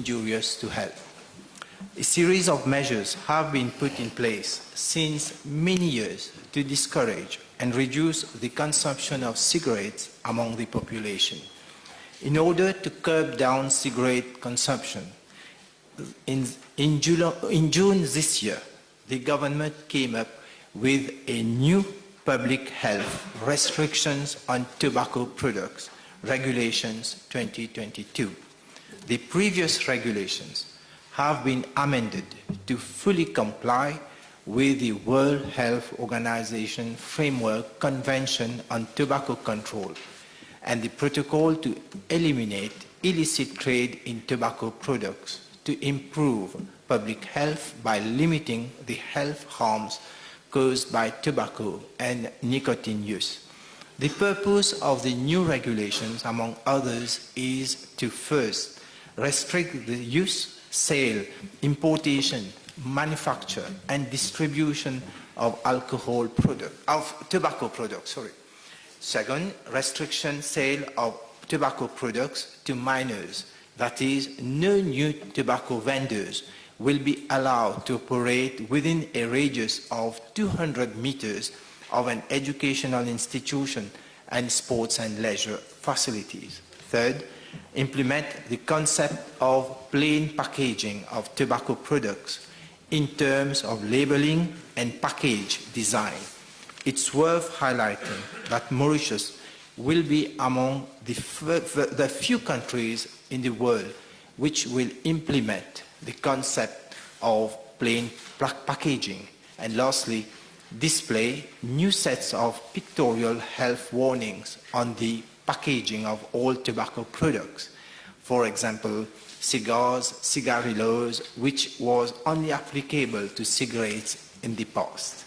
injurious to health. A series of measures have been put in place since many years to discourage and reduce the consumption of cigarettes among the population. In order to curb down cigarette consumption, in June this year, the government came up with a new public health restrictions on tobacco products, Regulations 2022. The previous regulations have been amended to fully comply with the World Health Organization Framework Convention on Tobacco Control and the protocol to eliminate illicit trade in tobacco products to improve public health by limiting the health harms caused by tobacco and nicotine use. The purpose of the new regulations, among others, is to first restrict the use, sale, importation, manufacture, and distribution of tobacco products. Second, restriction sale of tobacco products to minors. That is, no new tobacco vendors will be allowed to operate within a radius of 200 meters of an educational institution and sports and leisure facilities. Third, implement the concept of plain packaging of tobacco products in terms of labeling and package design. It's worth highlighting that Mauritius will be among the few countries in the world which will implement the concept of plain packaging. And lastly, display new sets of pictorial health warnings on the packaging of all tobacco products. For example, cigars, cigarillos, which was only applicable to cigarettes in the past.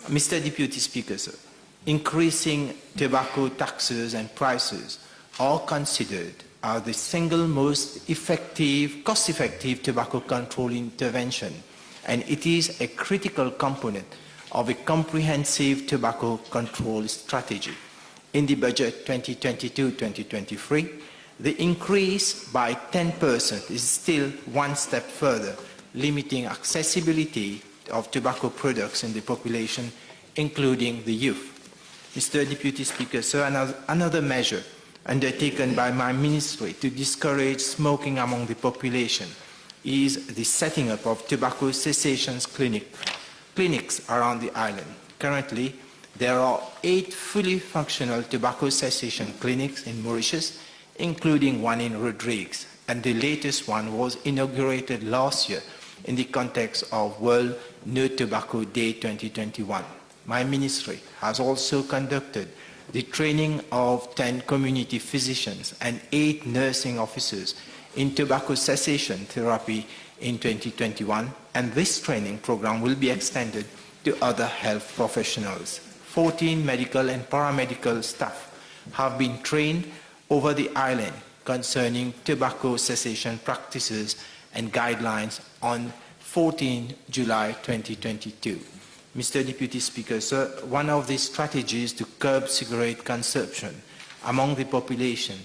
Mr. Deputy Speaker, sir, increasing tobacco taxes and prices are considered as the single most effective, cost-effective tobacco control intervention, and it is a critical component of a comprehensive tobacco control strategy. In the budget 2022-2023, the increase by 10% is still one step further, limiting accessibility of tobacco products in the population, including the youth. Mr. Deputy Speaker, sir, another measure undertaken by my ministry to discourage smoking among the population is the setting up of tobacco cessation clinics around the island. Currently, there are 8 fully functional tobacco cessation clinics in Mauritius, including one in Rodrigues, and the latest one was inaugurated last year in the context of World No Tobacco Day 2021. My ministry has also conducted the training of 10 community physicians and 8 nursing officers in tobacco cessation therapy in 2021, and this training program will be extended to other health professionals. 14 medical and paramedical staff have been trained over the island concerning tobacco cessation practices and guidelines on 14 July 2022. Mr. Deputy Speaker, sir, one of the strategies to curb cigarette consumption among the population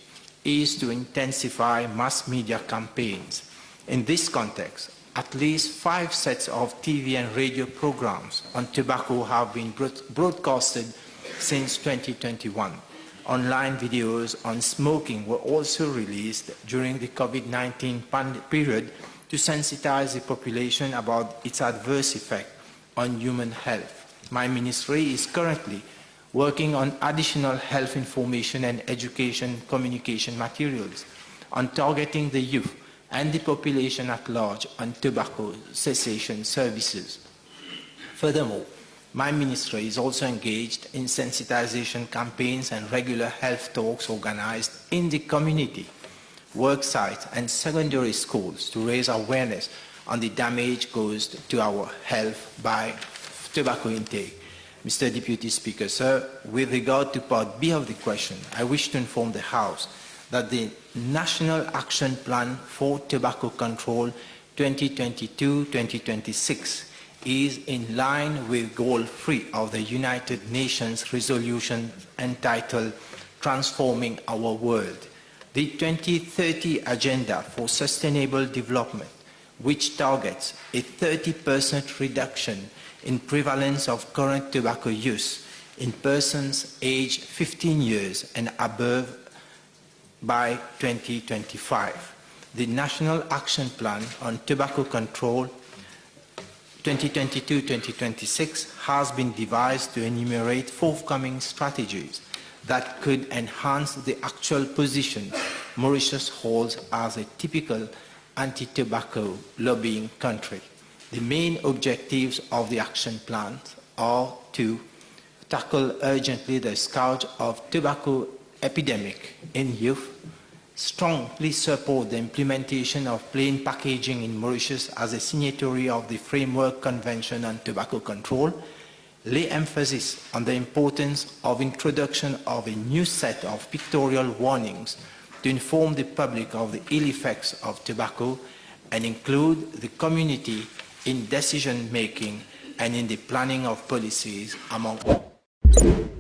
is to intensify mass media campaigns. In this context, at least 5 sets of TV and radio programs on tobacco have been broadcasted since 2021. Online videos on smoking were also released during the COVID-19 period to sensitize the population about its adverse effect on human health. My ministry is currently working on additional health information and education communication materials on targeting the youth and the population at large on tobacco cessation services. Furthermore, my ministry is also engaged in sensitization campaigns and regular health talks organized in the community, work sites, and secondary schools to raise awareness on the damage caused to our health by tobacco intake. Mr. Deputy Speaker, sir, with regard to Part B of the question, I wish to inform the House that the National Action Plan for Tobacco Control 2022-2026 is in line with Goal 3 of the United Nations resolution entitled Transforming Our World. The 2030 Agenda for Sustainable Development, which targets a 30% reduction in prevalence of current tobacco use in persons aged 15 years and above by 2025. The National Action Plan on Tobacco Control 2022-2026 has been devised to enumerate forthcoming strategies that could enhance the actual position Mauritius holds as a typical anti-tobacco lobbying country. The main objectives of the action plan are to tackle urgently the scourge of tobacco epidemic in youth, strongly support the implementation of plain packaging in Mauritius as a signatory of the Framework Convention on Tobacco Control, lay emphasis on the importance of introduction of a new set of pictorial warnings to inform the public of the ill effects of tobacco and include the community in decision-making and in the planning of policies, among others.